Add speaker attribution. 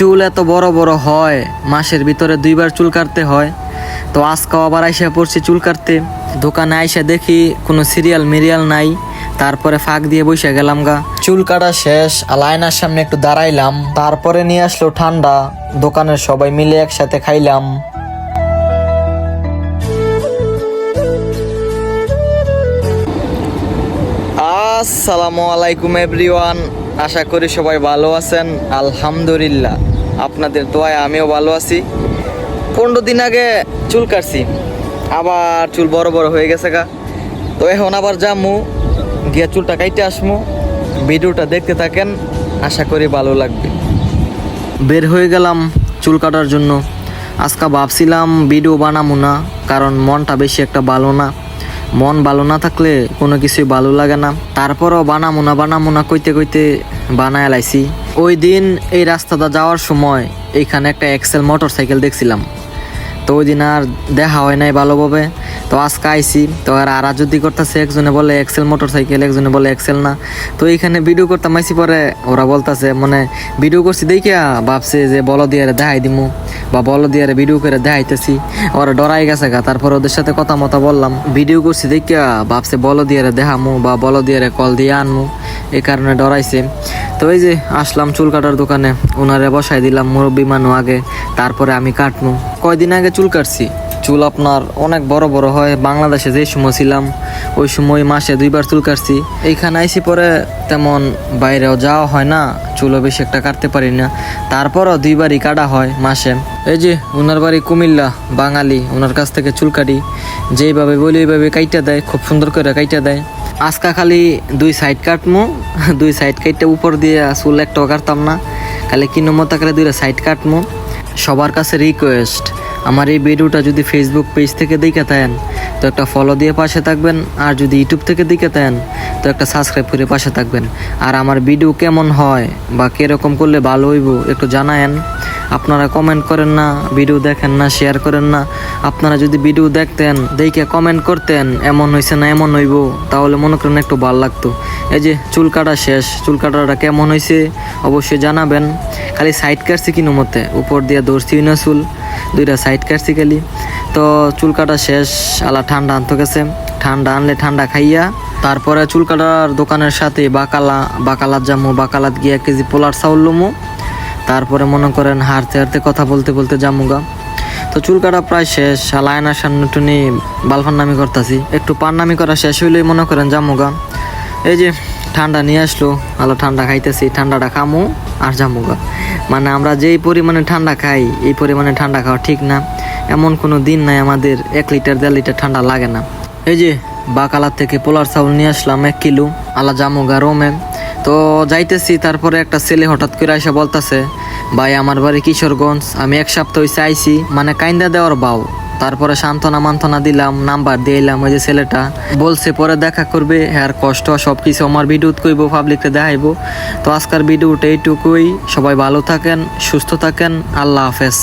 Speaker 1: চুল এত বড় বড় হয়, মাসের ভিতরে 2বার চুল কাটতে হয়। তো আজকেও আবার আইসা পড়ছি চুল কাটতে। দোকানে আইসা দেখি কোনো সিরিয়াল মিরিয়াল নাই, তারপরে ফাঁক দিয়ে বসে গেলাম গা। চুল কাটা শেষ, আয়নার সামনে একটু দাঁড়াইলাম, তারপরে নিয়ে আসলো ঠান্ডা। দোকানের সবাই মিলে একসাথে খাইলাম। আসসালামু আলাইকুম এভরিওয়ান, আশা করি সবাই ভালো আছেন। আলহামদুলিল্লাহ, আপনাদের দোয়ায় আমিও ভালো আছি। 15 দিন আগে চুল কাটছি, আবার চুল বড় বড় হয়ে গেছে গা। তো এখন আবার যামু, গিয়া চুলটা কাইটে আসমু। ভিডিওটা দেখতে থাকেন, আশা করি ভালো লাগবে। বের হয়ে গেলাম চুল কাটার জন্য। আজকে ভাবছিলাম ভিডিও বানাবো না, কারণ মনটা বেশি একটা ভালো না। মন ভালো না থাকলে কোনো কিছুই ভালো লাগে না। তারপরও বানাবো না কইতে কইতে বানায় লাইছি। ওই দিন এই রাস্তাটা যাওয়ার সময় এইখানে একটা এক্সেল মোটরসাইকেল দেখছিলাম। তো ওই দিন আর দেখা হয় নাই ভালোভাবে। তো আজকে আইসি, তো আর যদি করতেছে, একজনে বলে এক্সেল মোটরসাইকেল, একজনে বলে এক্সেল না। তো এইখানে ভিডিও করতাম আইসি, পরে ওরা বলতেছে মানে ভিডিও করছি দেখিয়া ভাবছে যে বলো দিয়ে দেখাই দিমু বা বলো দিয়ে ভিডিও করে দেখাইতেছি। ওরা ডরাই গেছে গা। তারপর ওদের সাথে কথা মতো বললাম, ভিডিও করছি দেখিয়া ভাবছে বলো দিয়ে দেখামু বা বলো দিয়ে কল দিয়ে আনমু, এই কারণে ডরাইছে। তো এই যে আসলাম চুল কাটার দোকানে, ওনারে বসাই দিলাম মুরব্বী মানু আগে, তারপরে আমি কাটমু। কয়দিন আগে চুল কাটছি, চুল আপনার অনেক বড় বড় হয়। বাংলাদেশে যে সময় ছিলাম ওই সময় মাসে 2বার চুল কাটছি। এইখানে আইসি পরে তেমন বাইরেও যাওয়া হয় না, চুলও বেশি একটা কাটতে পারি না। তারপরও 2বারই কাটা হয় মাসে। এই যে ওনার বাড়ি কুমিল্লা, বাঙালি, ওনার কাছ থেকে চুল কাটি। যেইভাবে বলি ওইভাবে কাইটা দেয়, খুব সুন্দর করে কাইটা দেয়। আজকা খালি 2 সাইড কাটমু, 2 সাইড কাইটে উপর দিয়ে চুল একটাও কাটতাম না, খালি কিনো মতো করে 2টা সাইড কাটমু। সবার কাছে রিকোয়েস্ট, আমার এই ভিডিওটা যদি ফেসবুক পেজ থেকে দেখে থাকেন তো একটা ফলো দিয়ে পাশে থাকবেন, আর যদি ইউটিউব থেকে দেখে থাকেন তো একটা সাবস্ক্রাইব করে পাশে থাকবেন। আর আমার ভিডিও কেমন হয় বা কীরকম করলে ভালো হইব একটু জানায়েন। আপনারা কমেন্ট করেন না, ভিডিও দেখেন না, শেয়ার করেন না। আপনারা যদি ভিডিও দেখতেন, দেখে কমেন্ট করতেন এমন হয়েছে না এমন হইব, তাহলে মনে করেন একটু ভালো লাগতো। এই যে চুল কাটা শেষ, চুল কাটাটা কেমন হয়েছে অবশ্যই জানাবেন। খালি সাইড কাটছি কিনো মতে, উপর দিয়ে ধরছি না চুল, 2টা সাইড কাটছি খালি। তো চুল কাটা শেষ, আলা ঠান্ডা আনতে গেছে। ঠান্ডা আনলে ঠান্ডা খাইয়া তারপরে চুল কাটার দোকানের সাথে বাকালাত যামু। বাকালাত গিয়ে 1 কেজি পোলার চাউল লমু। তারপরে মনে করেন হারতে হারতে কথা বলতে বলতে জামুগা। তো চুল কাটা প্রায় শেষ, আয়নার সামনে টুনি বালফান্নামি করতেছি। একটু পান্নামি করা শেষ হইলেই মনে করেন জামুগা। এই যে ঠান্ডা নিয়ে আসলো, আলো ঠান্ডা খাইতেছি। ঠান্ডাটা খামু আর জামুগা। মানে আমরা যেই পরিমাণে ঠান্ডা খাই এই পরিমাণে ঠান্ডা খাওয়া ঠিক না। এমন কোনো দিন নাই আমাদের 1 লিটার 1.5 লিটার ঠান্ডা লাগে না। এই যে বাকালার থেকে পোলার চাউল নিয়ে আসলাম 1 কিলো, আলা জামুগা রোমে। তো যাইতেছি, তারপরে একটা ছেলে হঠাৎ করে এসে বলতেছে, ভাই আমার বাড়ি কিশোরগঞ্জ, আমি 1 সপ্তাহ হইছে আইছি। মানে কাইন্দা দেওয়ার বাউ। তারপরে সান্ত্বনা দিলাম, নাম্বার দিয়ে এলাম। ওই যে ছেলেটা বলছে পরে দেখা করবে, আর কষ্ট সব কিছু আমার ভিডিওত কইব, পাবলিককে দেখাইবো। তো আজকের ভিডিওটা এইটুকুই। সবাই ভালো থাকেন, সুস্থ থাকেন, আল্লাহ হাফেজ।